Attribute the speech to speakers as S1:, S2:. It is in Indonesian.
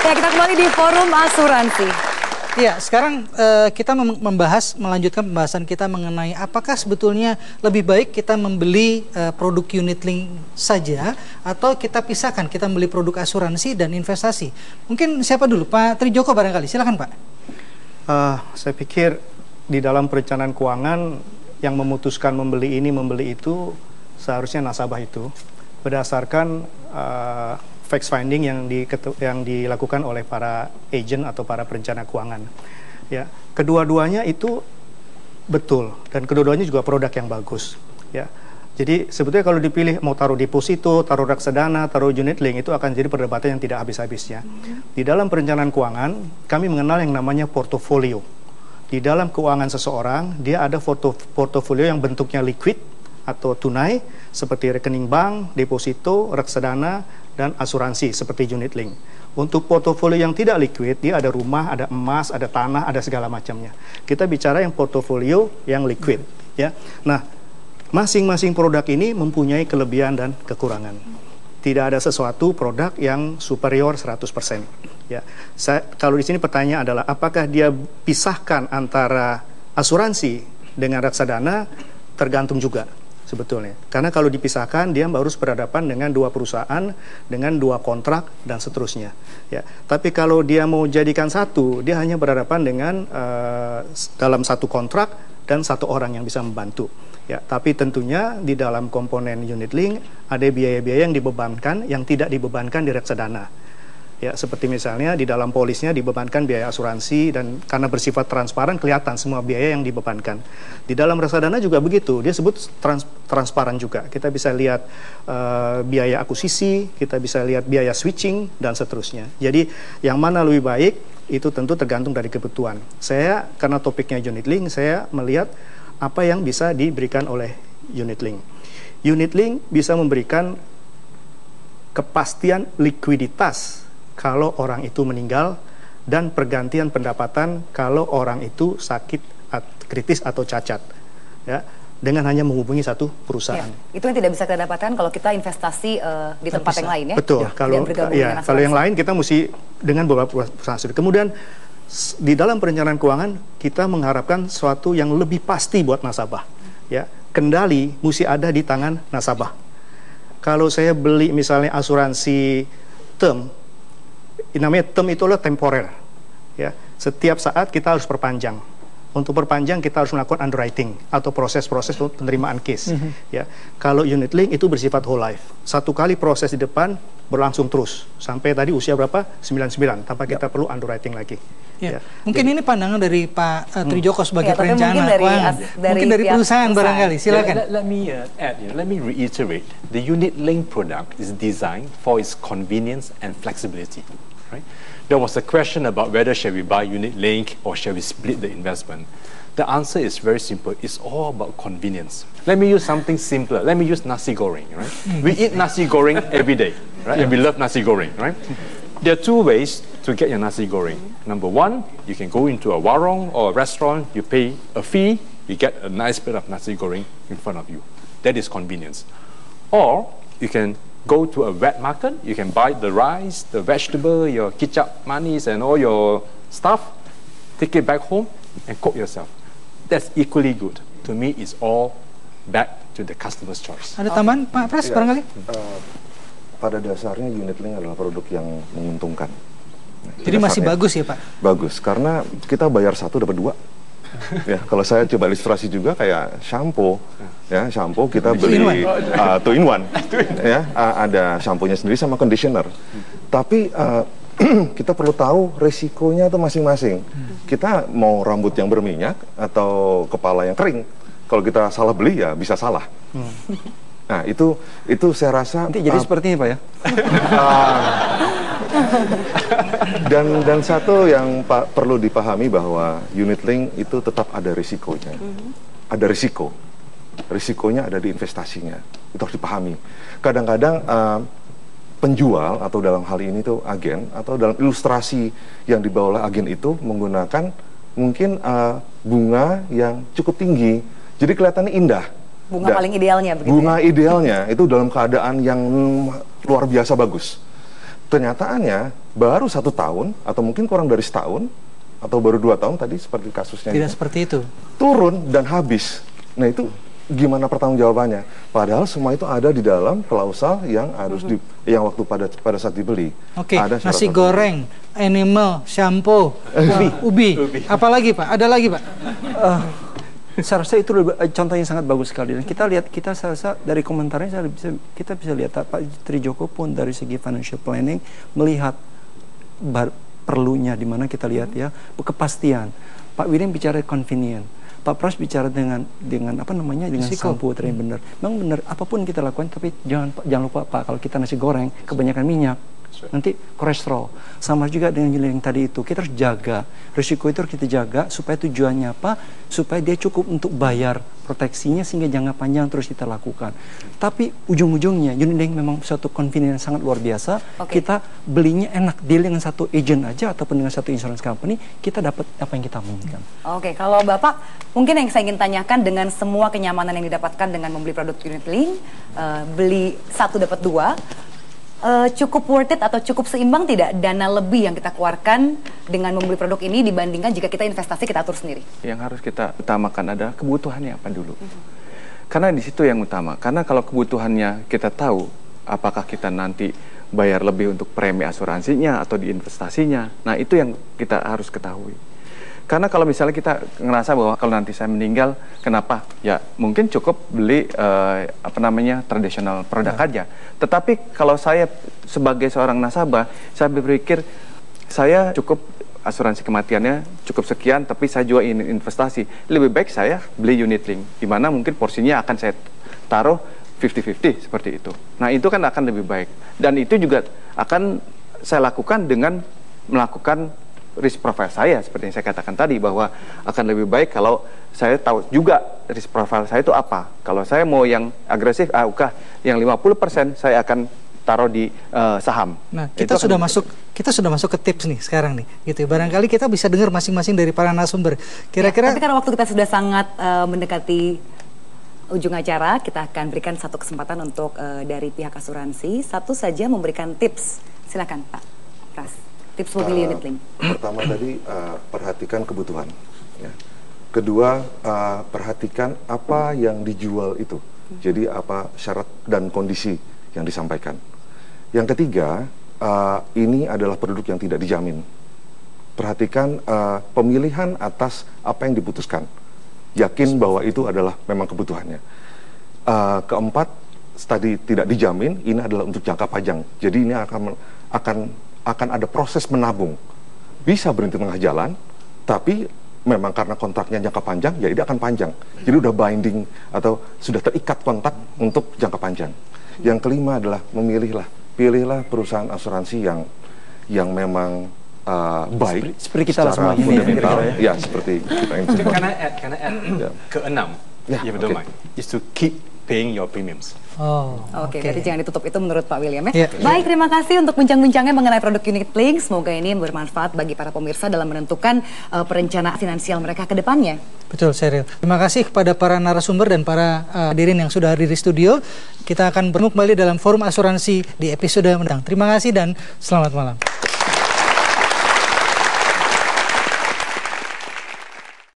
S1: Ya, kita kembali di Forum Asuransi.
S2: Ya, sekarang kita melanjutkan pembahasan kita mengenai apakah sebetulnya lebih baik kita membeli produk unit link saja atau kita pisahkan, kita membeli produk asuransi dan investasi. Mungkin siapa dulu? Pak Trijoko barangkali, silakan Pak.
S3: Saya pikir di dalam perencanaan keuangan yang memutuskan membeli ini, membeli itu, seharusnya nasabah itu berdasarkan fact finding yang dilakukan oleh para agent atau para perencana keuangan. Ya, kedua-duanya itu betul dan kedua-duanya juga produk yang bagus. Ya, jadi sebetulnya kalau dipilih mau taruh deposito, taruh reksadana, taruh unit link itu akan jadi perdebatan yang tidak habis-habisnya. Di dalam perencanaan keuangan kami mengenal yang namanya portofolio. Di dalam keuangan seseorang dia ada portofolio yang bentuknya liquid atau tunai seperti rekening bank, deposito, reksadana, dan asuransi seperti unit link. Untuk portofolio yang tidak liquid, dia ada rumah, ada emas, ada tanah, ada segala macamnya. Kita bicara yang portofolio yang liquid, ya. Nah, masing-masing produk ini mempunyai kelebihan dan kekurangan. Tidak ada sesuatu produk yang superior 100%. Ya. Kalau di sini pertanyaan adalah apakah dia pisahkan antara asuransi dengan reksadana, tergantung juga sebetulnya. Karena kalau dipisahkan dia harus berhadapan dengan dua perusahaan, dengan dua kontrak dan seterusnya. Ya. Tapi kalau dia mau jadikan satu, dia hanya berhadapan dengan dalam satu kontrak dan satu orang yang bisa membantu. Ya, tapi tentunya di dalam komponen unit link ada biaya-biaya yang dibebankan yang tidak dibebankan di reksadana. Ya, seperti misalnya di dalam polisnya dibebankan biaya asuransi dan karena bersifat transparan kelihatan semua biaya yang dibebankan. Di dalam reksadana juga begitu, dia sebut transparan juga. Kita bisa lihat biaya akuisisi, kita bisa lihat biaya switching dan seterusnya. Jadi yang mana lebih baik itu tentu tergantung dari kebutuhan. Saya karena topiknya unit link, saya melihat apa yang bisa diberikan oleh unit link. Unit link bisa memberikan kepastian likuiditas kalau orang itu meninggal dan pergantian pendapatan kalau orang itu sakit kritis atau cacat, ya, dengan hanya menghubungi satu perusahaan.
S1: Ya, itu yang tidak bisa kita dapatkan kalau kita investasi di tempat yang lain, ya.
S3: Betul.
S1: Ya,
S3: kalau yang lain kita mesti dengan beberapa perusahaan. Kemudian di dalam perencanaan keuangan kita mengharapkan sesuatu yang lebih pasti buat nasabah. Ya, kendali mesti ada di tangan nasabah. Kalau saya beli misalnya asuransi term, namanya term itu adalah temporer. Ya, setiap saat kita harus perpanjang. Untuk perpanjang kita harus melakukan underwriting atau proses-proses penerimaan case. Ya, kalau unit link itu bersifat whole life. Satu kali proses di depan berlangsung terus sampai tadi usia berapa? 99 tanpa kita perlu underwriting lagi.
S2: Ya. Mungkin ini pandangan dari Pak Trijoko sebagai perencana keuangan. Mungkin dari perusahaan barangkali. Silakan.
S4: Let me add, let me reiterate. The unit link product is designed for its convenience and flexibility. Right? There was a question about whether shall we buy unit link or shall we split the investment. The answer is very simple. It's all about convenience. Let me use something simpler. Let me use nasi goreng. Right? We eat nasi goreng every day, right? And we love nasi goreng, right? There are two ways to get your nasi goreng. Number one, you can go into a warung or a restaurant. You pay a fee. You get a nice bit of nasi goreng in front of you. That is convenience. Or you can go to a wet market, you can buy the rice, the vegetable, your kicap manis and all your stuff, take it back home and cook yourself. That's equally good. To me, it's all back to the customer's choice.
S2: Ada tambahan Pak Pras barangkali?
S5: Pada dasarnya unit link adalah produk yang menguntungkan.
S2: Jadi masih bagus ya Pak?
S5: Bagus, karena kita bayar satu dapat dua. Ya, kalau saya coba ilustrasi juga kayak shampoo, ya shampoo kita beli two in one, ya ada shampoo-nya sendiri sama conditioner. Tapi kita perlu tahu resikonya itu masing-masing. Kita mau rambut yang berminyak atau kepala yang kering. Kalau kita salah beli ya bisa salah. Nah itu saya rasa
S6: nanti jadi seperti ini Pak ya.
S5: Dan satu yang perlu dipahami bahwa unit link itu tetap ada risikonya. Ada risikonya ada di investasinya. Itu harus dipahami. Kadang-kadang penjual atau dalam hal ini tuh agen atau dalam ilustrasi yang dibawa oleh agen itu menggunakan mungkin bunga yang cukup tinggi. Jadi kelihatannya indah.
S1: Bunga paling idealnya begitu.
S5: Bunga idealnya itu dalam keadaan yang luar biasa bagus. kenyataannya baru 1 tahun atau mungkin kurang dari setahun atau baru 2 tahun tadi seperti kasusnya
S2: Tidak
S5: ini,
S2: seperti itu.
S5: turun dan habis. Nah itu gimana pertanggungjawabannya? Padahal semua itu ada di dalam klausal yang harus yang waktu pada saat dibeli.
S2: Oke,
S5: Ada syarat
S2: nasi
S5: tertentu.
S2: goreng, animal, shampoo, ubi. Apalagi Pak? Ada lagi Pak?
S6: Saya rasa itu contoh yang sangat bagus sekali, dan kita saya rasa dari komentarnya kita bisa lihat Pak Trijoko pun dari segi financial planning melihat perlunya, di mana kita lihat ya kepastian. Pak William bicara convenient, Pak Pras bicara dengan apa namanya, dengan sampo tadi benar. Memang benar, apapun kita lakukan, tapi jangan lupa Pak, kalau kita nasi goreng kebanyakan minyak nanti kolesterol. Sama juga dengan yang tadi itu, kita harus jaga risiko itu, harus kita jaga supaya tujuannya apa, supaya dia cukup untuk bayar proteksinya sehingga jangka panjang terus kita lakukan. Tapi ujung-ujungnya unit link memang suatu convenience sangat luar biasa. Kita belinya enak, deal dengan satu agent aja ataupun dengan satu insurance company, kita dapat apa yang kita inginkan.
S1: Oke, kalau Bapak, mungkin yang saya ingin tanyakan, dengan semua kenyamanan yang didapatkan dengan membeli produk unit link, beli 1 dapat 2, cukup worth it atau cukup seimbang tidak dana lebih yang kita keluarkan dengan membeli produk ini dibandingkan jika kita investasi kita atur sendiri?
S7: Yang harus kita utamakan adalah kebutuhannya apa dulu. Karena di situ yang utama. Karena kalau kebutuhannya kita tahu, apakah kita nanti bayar lebih untuk premi asuransinya atau di investasinya, nah itu yang kita harus ketahui. Karena kalau misalnya kita ngerasa bahwa kalau nanti saya meninggal, kenapa? Ya mungkin cukup beli tradisional produk aja. Tetapi kalau saya sebagai seorang nasabah, saya berpikir saya cukup asuransi kematiannya cukup sekian, tapi saya juga ingin investasi. Lebih baik saya beli unit link, di mana mungkin porsinya akan saya taruh 50-50 seperti itu. Nah itu kan akan lebih baik. Dan itu juga akan saya lakukan dengan melakukan risk profile saya, seperti yang saya katakan tadi, bahwa akan lebih baik kalau saya tahu juga risk profile saya itu apa. Kalau saya mau yang agresif, yang 50% saya akan taruh di saham.
S2: Nah, kita sudah masuk ke tips nih sekarang nih, gitu. Barangkali kita bisa dengar masing-masing dari para narasumber. Kira-kira.
S1: Tapi karena waktu kita sudah sangat mendekati ujung acara, kita akan berikan satu kesempatan untuk dari pihak asuransi, satu saja memberikan tips. Silakan Pak Pras. Tips memilih unit link.
S5: Pertama tadi perhatikan kebutuhan. Ya. Kedua perhatikan apa yang dijual itu. Jadi apa syarat dan kondisi yang disampaikan. Yang ketiga ini adalah produk yang tidak dijamin. Perhatikan pemilihan atas apa yang diputuskan. Yakin bahwa itu adalah memang kebutuhannya. Keempat tadi tidak dijamin. Ini adalah untuk jangka panjang. Jadi ini akan ada proses menabung. Bisa berhenti tengah jalan, tapi memang karena kontraknya jangka panjang, ya ini akan panjang. Jadi udah binding atau sudah terikat kontrak untuk jangka panjang. Yang kelima adalah pilihlah perusahaan asuransi yang memang baik
S6: seperti kita
S5: secara
S6: semua
S5: fundamental. Ya, seperti kita yang
S4: Can I add? Keenam, if you don't mind, is to keep paying your premiums.
S1: Oke, berarti jangan ditutup itu menurut Pak William ya. Baik, terima kasih untuk bincang-bincangnya mengenai produk unit link. Semoga ini bermanfaat bagi para pemirsa dalam menentukan perencanaan finansial mereka ke depannya.
S2: Betul, Sheryl. Terima kasih kepada para narasumber dan para hadirin yang sudah hadir di studio. Kita akan bertemu kembali dalam forum asuransi di episode mendatang. Terima kasih dan selamat malam.